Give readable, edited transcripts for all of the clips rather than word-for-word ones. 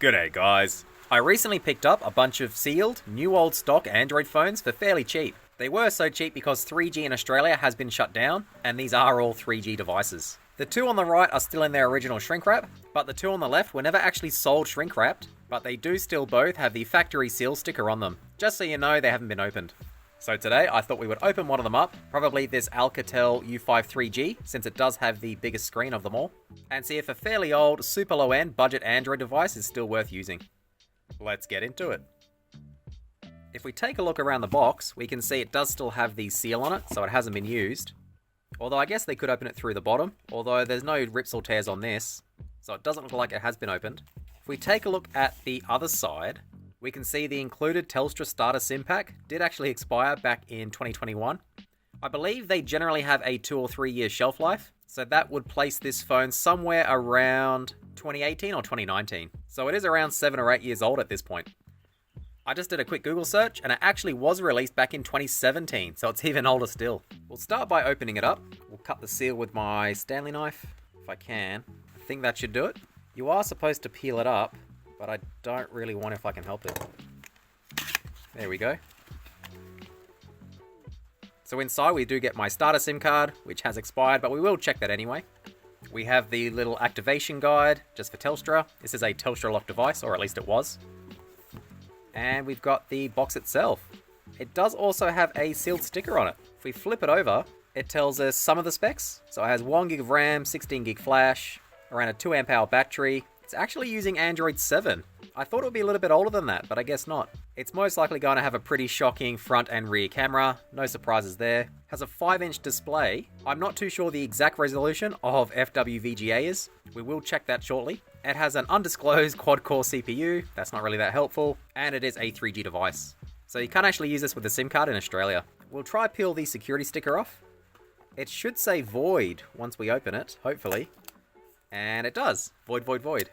G'day guys. I recently picked up a bunch of sealed, new old stock Android phones for fairly cheap. They were so cheap because 3G in Australia has been shut down, and these are all 3G devices. The two on the right are still in their original shrink wrap, but the two on the left were never actually sold shrink wrapped, but they do still both have the factory seal sticker on them, just so you know they haven't been opened. So today I thought we would open one of them up, probably this Alcatel U5 3G, since it does have the biggest screen of them all, and see if a fairly old, super low-end budget Android device is still worth using. Let's get into it. If we take a look around the box, we can see it does still have the seal on it, so it hasn't been used. Although I guess they could open it through the bottom, although there's no rips or tears on this, so it doesn't look like it has been opened. If we take a look at the other side, we can see the included Telstra starter SIM pack did actually expire back in 2021. I believe they generally have a 2 or 3 year shelf life, so that would place this phone somewhere around 2018 or 2019. So it is around 7 or 8 years old at this point. I just did a quick Google search and it actually was released back in 2017, so it's even older still. We'll start by opening it up. We'll cut the seal with my Stanley knife, if I can. I think that should do it. You are supposed to peel it up, but I don't really want if I can help it. There we go. So inside we do get my starter SIM card, which has expired, but we will check that anyway. We have the little activation guide, just for Telstra. This is a Telstra locked device, or at least it was. And we've got the box itself. It does also have a sealed sticker on it. If we flip it over, it tells us some of the specs. So it has 1 gig of RAM, 16 gig flash, around a 2 amp hour battery. It's actually using Android 7. I thought it would be a little bit older than that, but I guess not. It's most likely going to have a pretty shocking front and rear camera. No surprises there. Has a 5-inch display. I'm not too sure the exact resolution of FWVGA is. We will check that shortly. It has an undisclosed quad-core CPU. That's not really that helpful. And it is a 3G device. So you can't actually use this with a SIM card in Australia. We'll try peel the security sticker off. It should say void once we open it, hopefully. And it does. Void, void, void.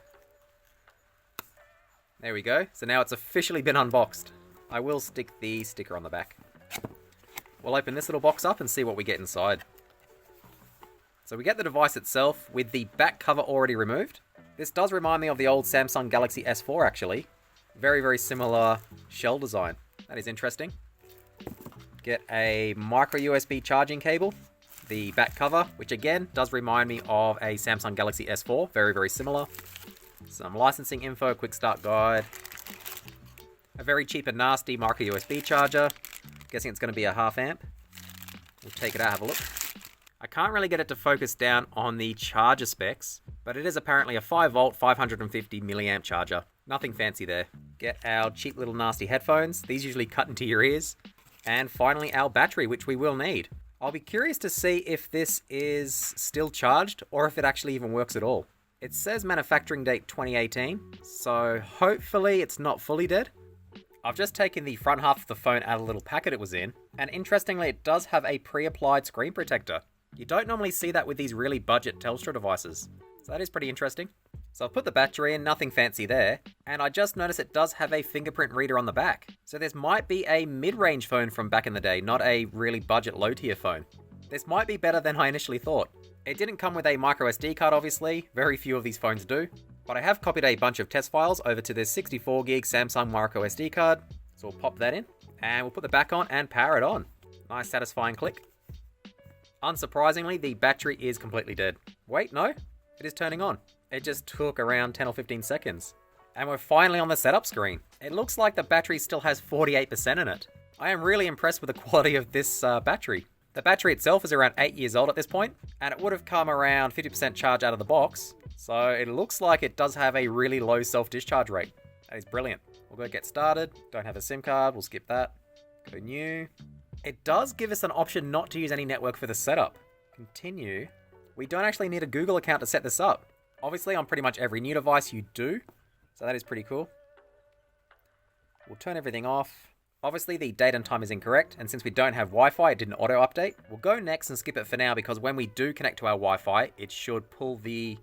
There we go. So now it's officially been unboxed. I will stick the sticker on the back. We'll open this little box up and see what we get inside. So we get the device itself with the back cover already removed. This does remind me of the old Samsung Galaxy S4 actually. Very, very similar shell design. That is interesting. Get a micro USB charging cable. The back cover, which again does remind me of a Samsung Galaxy S4. Very, very similar. Some licensing info, quick start guide. A very cheap and nasty micro USB charger. Guessing it's going to be a 1/2 amp. We'll take it out, have a look. I can't really get it to focus down on the charger specs, but it is apparently a 5 volt, 550 milliamp charger. Nothing fancy there. Get our cheap little nasty headphones. These usually cut into your ears. And finally our battery, which we will need. I'll be curious to see if this is still charged or if it actually even works at all. It says manufacturing date 2018, so hopefully it's not fully dead. I've just taken the front half of the phone out of the little packet it was in, and interestingly it does have a pre-applied screen protector. You don't normally see that with these really budget Telstra devices, so that is pretty interesting. So I've put the battery in, nothing fancy there, and I just noticed it does have a fingerprint reader on the back. So this might be a mid-range phone from back in the day, not a really budget low-tier phone. This might be better than I initially thought. It didn't come with a micro SD card obviously, very few of these phones do, but I have copied a bunch of test files over to this 64 gig Samsung micro SD card, so we'll pop that in, and we'll put the back on and power it on. Nice satisfying click. Unsurprisingly, the battery is completely dead. Wait, no, it is turning on. It just took around 10 or 15 seconds. And we're finally on the setup screen. It looks like the battery still has 48% in it. I am really impressed with the quality of this battery. The battery itself is around 8 years old at this point, and it would have come around 50% charge out of the box, so it looks like it does have a really low self-discharge rate. That is brilliant. We'll go get started. Don't have a SIM card, we'll skip that. Go new. It does give us an option not to use any network for the setup. Continue. We don't actually need a Google account to set this up. Obviously on pretty much every new device you do, so that is pretty cool. We'll turn everything off. Obviously the date and time is incorrect, and since we don't have Wi-Fi, it didn't auto-update. We'll go next and skip it for now because when we do connect to our Wi-Fi, it should pull the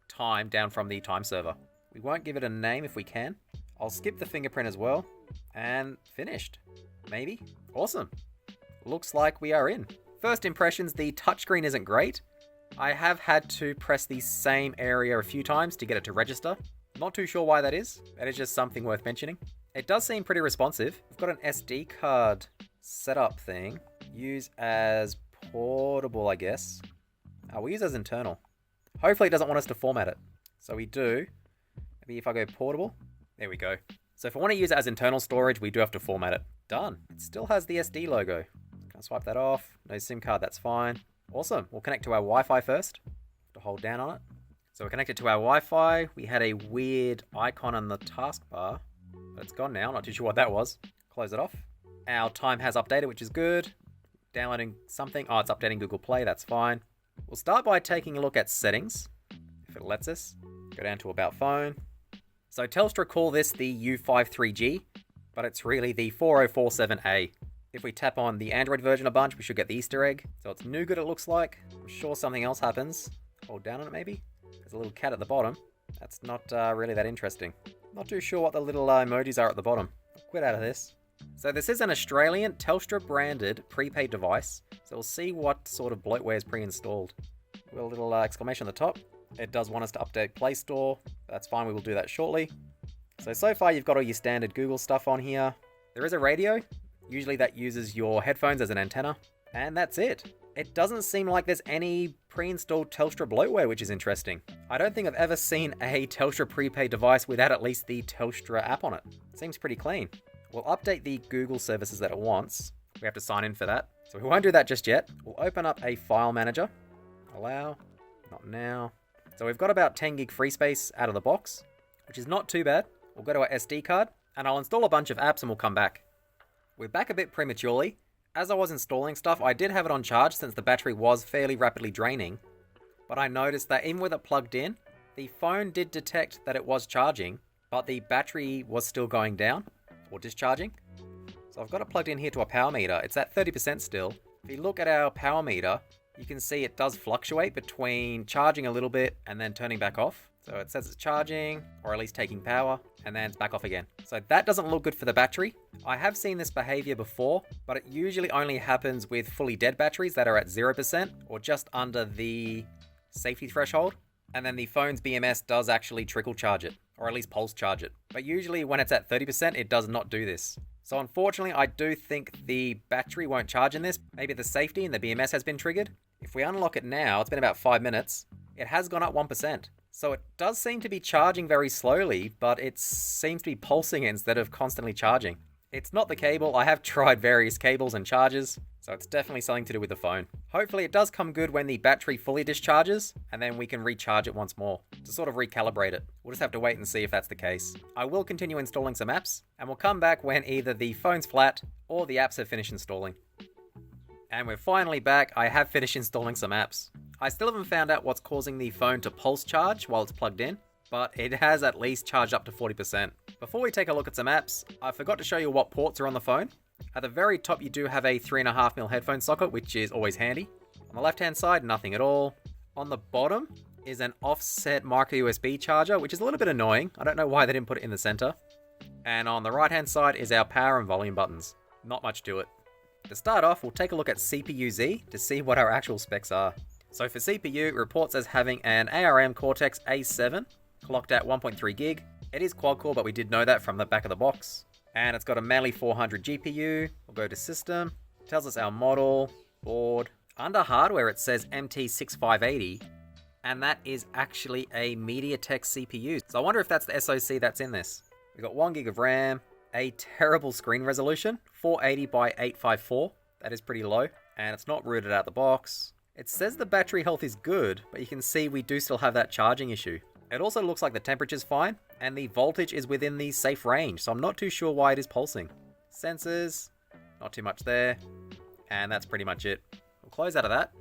time down from the time server. We won't give it a name if we can. I'll skip the fingerprint as well, and finished. Maybe? Awesome. Looks like we are in. First impressions, the touchscreen isn't great. I have had to press the same area a few times to get it to register. Not too sure why that is. That is just something worth mentioning. It does seem pretty responsive. We've got an SD card setup thing. Use as portable, I guess. We'll use as internal. Hopefully it doesn't want us to format it. So we do. Maybe if I go portable. There we go. So if I want to use it as internal storage, we do have to format it. Done. It still has the SD logo. Can I swipe that off? No SIM card, that's fine. Awesome. We'll connect to our Wi-Fi first. Have to hold down on it. So we're connected to our Wi-Fi. We had a weird icon on the taskbar, but it's gone now. Not too sure what that was. Close it off. Our time has updated, which is good. Downloading something. Oh, it's updating Google Play. That's fine. We'll start by taking a look at settings, if it lets us. Go down to About Phone. So Telstra call this the U53G, but it's really the 4047A. If we tap on the Android version a bunch, we should get the Easter egg. So it's nougat, it looks like. I'm sure something else happens. Hold down on it, maybe. There's a little cat at the bottom. That's not really that interesting. Not too sure what the little emojis are at the bottom. I'll quit out of this. So this is an Australian Telstra branded prepaid device. So we'll see what sort of bloatware is pre-installed. We've got a little exclamation on the top. It does want us to update Play Store. That's fine, we will do that shortly. So far you've got all your standard Google stuff on here. There is a radio. Usually that uses your headphones as an antenna. And that's it. It doesn't seem like there's any pre-installed Telstra bloatware, which is interesting. I don't think I've ever seen a Telstra prepaid device without at least the Telstra app on it. Seems pretty clean. We'll update the Google services that it wants. We have to sign in for that. So we won't do that just yet. We'll open up a file manager. Allow. Not now. So we've got about 10 gig free space out of the box, which is not too bad. We'll go to our SD card and I'll install a bunch of apps and we'll come back. We're back a bit prematurely. As I was installing stuff, I did have it on charge since the battery was fairly rapidly draining. But I noticed that even with it plugged in, the phone did detect that it was charging, but the battery was still going down or discharging. So I've got it plugged in here to a power meter. It's at 30% still. If you look at our power meter, you can see it does fluctuate between charging a little bit and then turning back off. So it says it's charging, or at least taking power, and then it's back off again. So that doesn't look good for the battery. I have seen this behavior before, but it usually only happens with fully dead batteries that are at 0% or just under the safety threshold. And then the phone's BMS does actually trickle charge it, or at least pulse charge it. But usually when it's at 30%, it does not do this. So unfortunately, I do think the battery won't charge in this. Maybe the safety and the BMS has been triggered. If we unlock it now, it's been about 5 minutes. It has gone up 1%. So it does seem to be charging very slowly, but it seems to be pulsing instead of constantly charging. It's not the cable. I have tried various cables and chargers, so it's definitely something to do with the phone. Hopefully it does come good when the battery fully discharges, and then we can recharge it once more to sort of recalibrate it. We'll just have to wait and see if that's the case. I will continue installing some apps, and we'll come back when either the phone's flat or the apps have finished installing. And we're finally back. I have finished installing some apps. I still haven't found out what's causing the phone to pulse charge while it's plugged in, but it has at least charged up to 40%. Before we take a look at some apps, I forgot to show you what ports are on the phone. At the very top, you do have a 3.5mm headphone socket, which is always handy. On the left-hand side, nothing at all. On the bottom is an offset micro USB charger, which is a little bit annoying. I don't know why they didn't put it in the center. And on the right-hand side is our power and volume buttons. Not much to it. To start off, we'll take a look at CPU-Z to see what our actual specs are. So for CPU, it reports as having an ARM Cortex A7, clocked at 1.3 gig. It is quad-core, but we did know that from the back of the box. And it's got a Mali 400 GPU. We'll go to System. It tells us our model, board. Under hardware, it says MT6580, and that is actually a MediaTek CPU. So I wonder if that's the SoC that's in this. We've got 1 gig of RAM, a terrible screen resolution, 480 by 854. That is pretty low, and it's not rooted out the box. It says the battery health is good, but you can see we do still have that charging issue. It also looks like the temperature's fine, and the voltage is within the safe range, so I'm not too sure why it is pulsing. Sensors, not too much there, and that's pretty much it. We'll close out of that.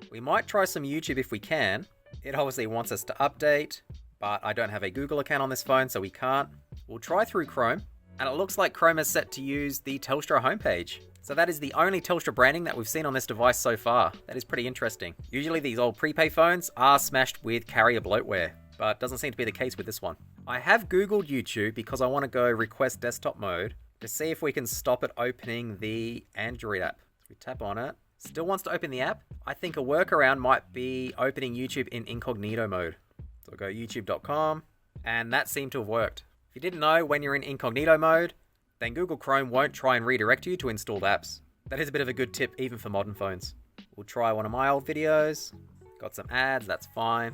We might try some YouTube if we can. It obviously wants us to update, but I don't have a Google account on this phone, so we can't. We'll try through Chrome, and it looks like Chrome is set to use the Telstra homepage. So that is the only Telstra branding that we've seen on this device so far. That is pretty interesting. Usually these old prepaid phones are smashed with carrier bloatware, but doesn't seem to be the case with this one. I have Googled YouTube because I want to go request desktop mode to see if we can stop it opening the Android app. So we tap on it. Still wants to open the app. I think a workaround might be opening YouTube in incognito mode. So we'll go youtube.com. And that seemed to have worked. If you didn't know, when you're in incognito mode, then Google Chrome won't try and redirect you to installed apps. That is a bit of a good tip even for modern phones. We'll try one of my old videos. Got some ads, that's fine.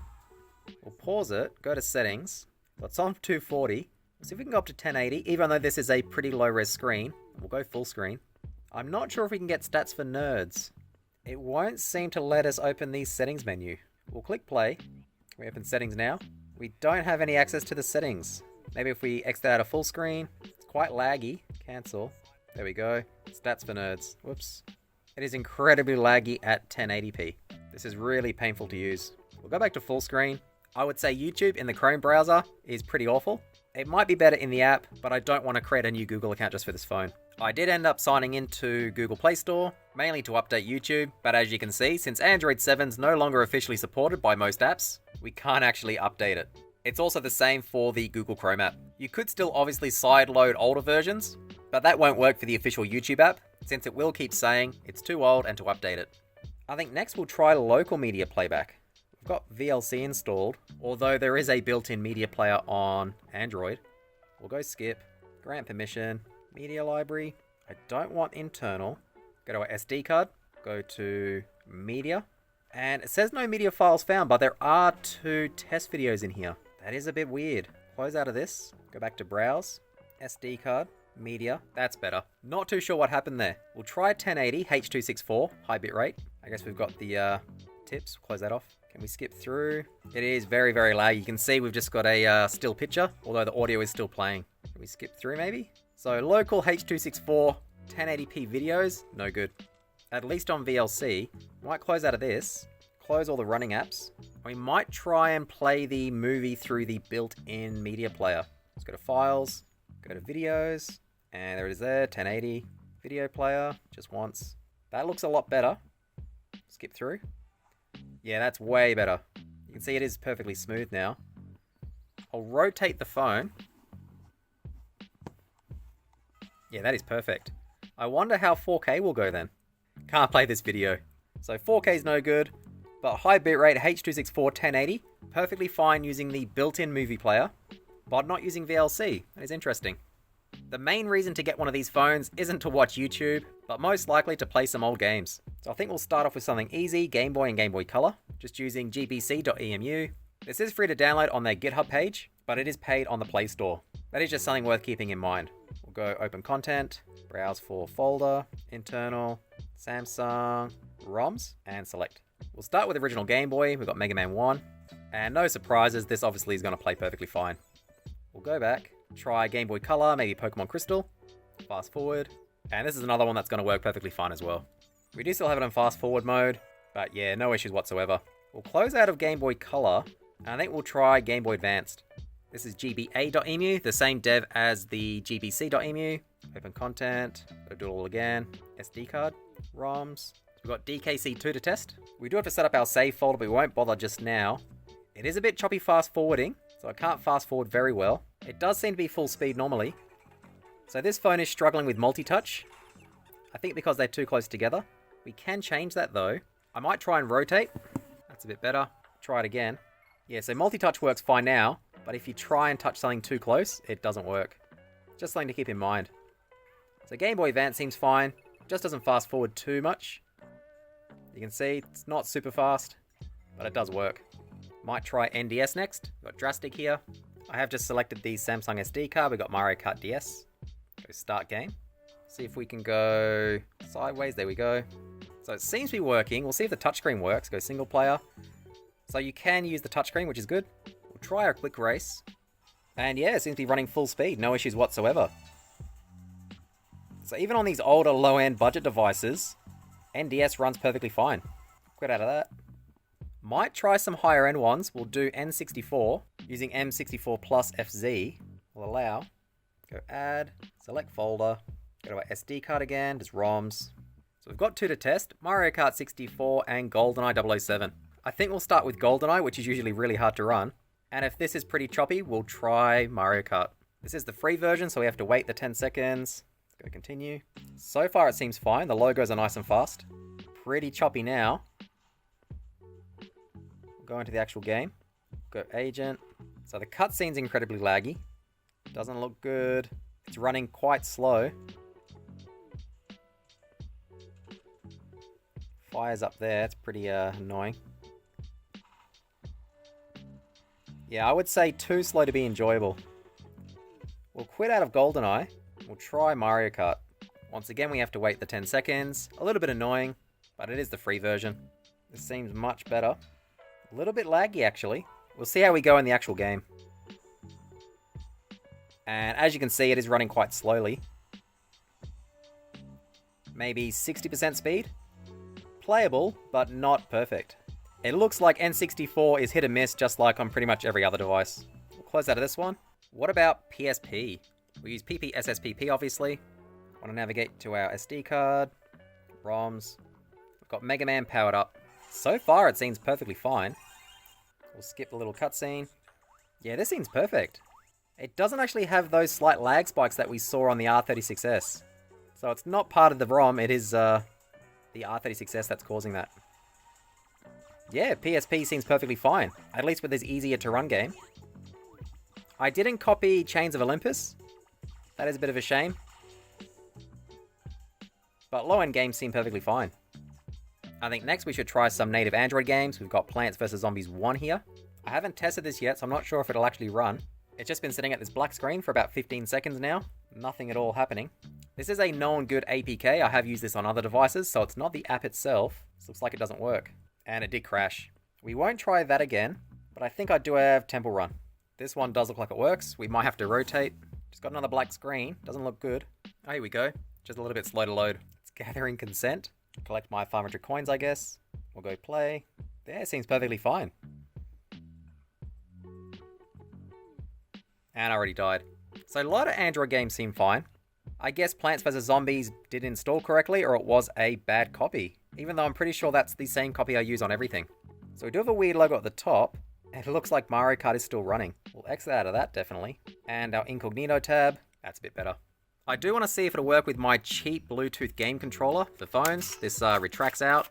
We'll pause it, go to settings. It's on 240. See if we can go up to 1080, even though this is a pretty low res screen. We'll go full screen. I'm not sure if we can get stats for nerds. It won't seem to let us open the settings menu. We'll click play. We open settings now. We don't have any access to the settings. Maybe if we exit out of full screen. It's quite laggy. Cancel. There we go. Stats for nerds. Whoops. It is incredibly laggy at 1080p. This is really painful to use. We'll go back to full screen. I would say YouTube in the Chrome browser is pretty awful. It might be better in the app, but I don't want to create a new Google account just for this phone. I did end up signing into Google Play Store, mainly to update YouTube, but as you can see, since Android 7's no longer officially supported by most apps, we can't actually update it. It's also the same for the Google Chrome app. You could still obviously sideload older versions, but that won't work for the official YouTube app, since it will keep saying it's too old and to update it. I think next we'll try local media playback. We've got VLC installed, although there is a built-in media player on Android. We'll go skip, grant permission, media library. I don't want internal. Go to our SD card, go to media, and it says no media files found, but there are 2 test videos in here. That is a bit weird. Close out of this, go back to browse, SD card, media. That's better. Not too sure what happened there. We'll try 1080 H.264 high bitrate. I guess we've got the tips. Close that off. Can we skip through? It is very, very laggy. You can see we've just got a still picture, although the audio is still playing. Can we skip through maybe? So local H.264 1080p videos, no good. At least on VLC. Might close out of this. Close all the running apps. We might try and play the movie through the built-in media player. Let's go to files, go to videos, and there it is there, 1080 video player, just once. That looks a lot better. Skip through. Yeah, that's way better. You can see it is perfectly smooth now. I'll rotate the phone. Yeah, that is perfect. I wonder how 4K will go then. Can't play this video. So 4K is no good, but high bitrate H.264 1080, perfectly fine using the built-in movie player, but not using VLC. That is interesting. The main reason to get one of these phones isn't to watch YouTube, but most likely to play some old games. So I think we'll start off with something easy, Game Boy and Game Boy Color, just using gbc.emu. This is free to download on their GitHub page, but it is paid on the Play Store. That is just something worth keeping in mind. We'll go open content, browse for folder, internal, Samsung, ROMs, and select. We'll start with original Game Boy. We've got Mega Man 1, and no surprises, this obviously is going to play perfectly fine. We'll go back, try Game Boy Color, maybe Pokemon Crystal, fast forward, and this is another one that's going to work perfectly fine as well. We do still have it on fast forward mode, but yeah, no issues whatsoever. We'll close out of Game Boy Color, and I think we'll try Game Boy Advanced. This is GBA.emu, the same dev as the GBC.emu. Open content, go do it all again. SD card, ROMs. We've got DKC2 to test. We do have to set up our save folder, but we won't bother just now. It is a bit choppy fast forwarding, so I can't fast forward very well. It does seem to be full speed normally. So this phone is struggling with multi-touch. I think because they're too close together. We can change that though. I might try and rotate. That's a bit better. Try it again. Yeah, so multi-touch works fine now, but if you try and touch something too close, it doesn't work. Just something to keep in mind. So Game Boy Advance seems fine. Just doesn't fast forward too much. You can see it's not super fast, but it does work. Might try NDS next. We've got Drastic here. I have just selected the Samsung SD card. We've got Mario Kart DS. Go start game. See if we can go sideways. There we go. So it seems to be working. We'll see if the touchscreen works. Go single player. So you can use the touchscreen, which is good. We'll try our quick race. And yeah, it seems to be running full speed. No issues whatsoever. So even on these older low-end budget devices, NDS runs perfectly fine. Quit out of that. Might try some higher end ones. We'll do N64 using M64 plus FZ. We'll allow. Go add, select folder, go to our SD card again, just ROMs. So we've got 2 to test, Mario Kart 64 and GoldenEye 007. I think we'll start with GoldenEye, which is usually really hard to run. And if this is pretty choppy, we'll try Mario Kart. This is the free version, so we have to wait the 10 seconds. Let's go continue. So far it seems fine, the logos are nice and fast. Pretty choppy now. We'll go into the actual game. Go agent, So the cutscene's incredibly laggy. Doesn't look good. It's running quite slow. Fire's up there. It's pretty annoying. Yeah, I would say too slow to be enjoyable. We'll quit out of GoldenEye. We'll try Mario Kart. Once again, we have to wait the 10 seconds. A little bit annoying, but it is the free version. This seems much better. A little bit laggy, actually. We'll see how we go in the actual game. And as you can see, it is running quite slowly. Maybe 60% speed. Playable, but not perfect. It looks like N64 is hit and miss, just like on pretty much every other device. We'll close out of this one. What about PSP? We use PPSSPP, obviously. Want to navigate to our SD card. ROMs. We've got Mega Man powered up. So far, it seems perfectly fine. We'll skip the little cutscene. Yeah, this seems perfect. It doesn't actually have those slight lag spikes that we saw on the R36S. So it's not part of the ROM, it is the R36S that's causing that. Yeah, PSP seems perfectly fine, at least with this easier to run game. I didn't copy Chains of Olympus. That is a bit of a shame. But low-end games seem perfectly fine. I think next we should try some native Android games. We've got Plants vs. Zombies 1 here. I haven't tested this yet, so I'm not sure if it'll actually run. It's just been sitting at this black screen for about 15 seconds now. Nothing at all happening. This is a known good APK. I have used this on other devices, so it's not the app itself. This looks like it doesn't work. And it did crash. We won't try that again, but I think I do have Temple Run. This one does look like it works. We might have to rotate. Just got another black screen. Doesn't look good. Oh, here we go. Just a little bit slow to load. It's gathering consent. Collect my 500 coins, I guess. We'll go play. There, seems perfectly fine. And I already died. So a lot of Android games seem fine. I guess Plants vs. Zombies did install correctly, or it was a bad copy. Even though I'm pretty sure that's the same copy I use on everything. So we do have a weird logo at the top. And it looks like Mario Kart is still running. We'll exit out of that, definitely. And our incognito tab. That's a bit better. I do want to see if it'll work with my cheap Bluetooth game controller for phones. This retracts out.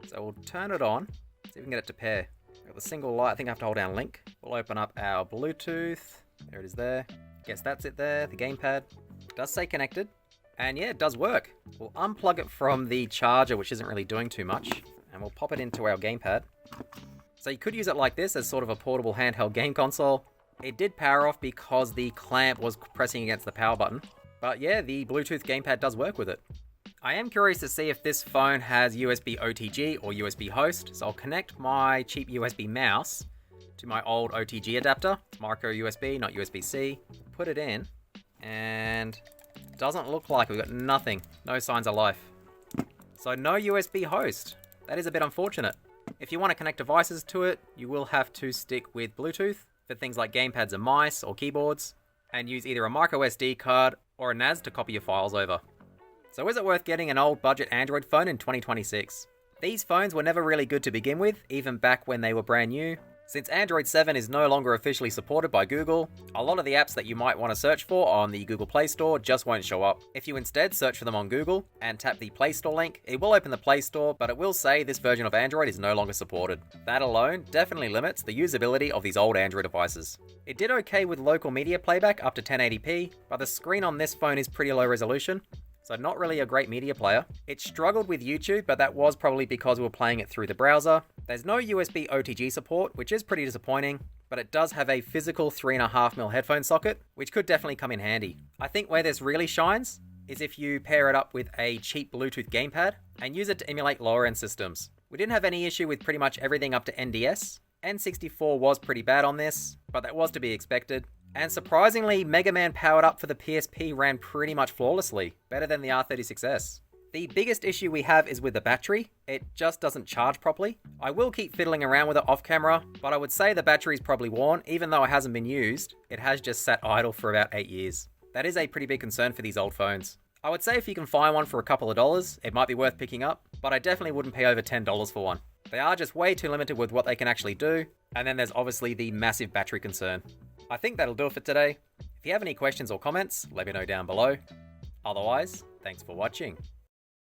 So we'll turn it on. See if we can get it to pair. Got the single light. I think I have to hold down link. We'll open up our Bluetooth. There it is there. Guess that's it there. The gamepad. It does say connected. And yeah, it does work. We'll unplug it from the charger, which isn't really doing too much. And we'll pop it into our gamepad. So you could use it like this as sort of a portable handheld game console. It did power off because the clamp was pressing against the power button. But yeah, the Bluetooth gamepad does work with it. I am curious to see if this phone has USB OTG or USB host. So I'll connect my cheap USB mouse to my old OTG adapter. It's micro USB, not USB-C. Put it in, and it doesn't look like we've got nothing. No signs of life. So no USB host. That is a bit unfortunate. If you want to connect devices to it, you will have to stick with Bluetooth for things like gamepads and mice or keyboards, and use either a micro SD card or a NAS to copy your files over. So is it worth getting an old budget Android phone in 2026? These phones were never really good to begin with, even back when they were brand new. Since Android 7 is no longer officially supported by Google, a lot of the apps that you might want to search for on the Google Play Store just won't show up. If you instead search for them on Google and tap the Play Store link, it will open the Play Store, but it will say this version of Android is no longer supported. That alone definitely limits the usability of these old Android devices. It did okay with local media playback up to 1080p, but the screen on this phone is pretty low resolution, so not really a great media player. It struggled with YouTube, but that was probably because we were playing it through the browser. There's no USB OTG support, which is pretty disappointing, but it does have a physical 3.5mm headphone socket, which could definitely come in handy. I think where this really shines is if you pair it up with a cheap Bluetooth gamepad and use it to emulate lower-end systems. We didn't have any issue with pretty much everything up to NDS. N64 was pretty bad on this, but that was to be expected. And surprisingly, Mega Man powered up for the PSP ran pretty much flawlessly, better than the R36S. The biggest issue we have is with the battery. It just doesn't charge properly. I will keep fiddling around with it off camera, but I would say the battery's probably worn. Even though it hasn't been used, it has just sat idle for about 8 years. That is a pretty big concern for these old phones. I would say if you can find one for a couple of dollars, it might be worth picking up, but I definitely wouldn't pay over $10 for one. They are just way too limited with what they can actually do, and then there's obviously the massive battery concern. I think that'll do it for today. If you have any questions or comments, let me know down below. Otherwise, thanks for watching.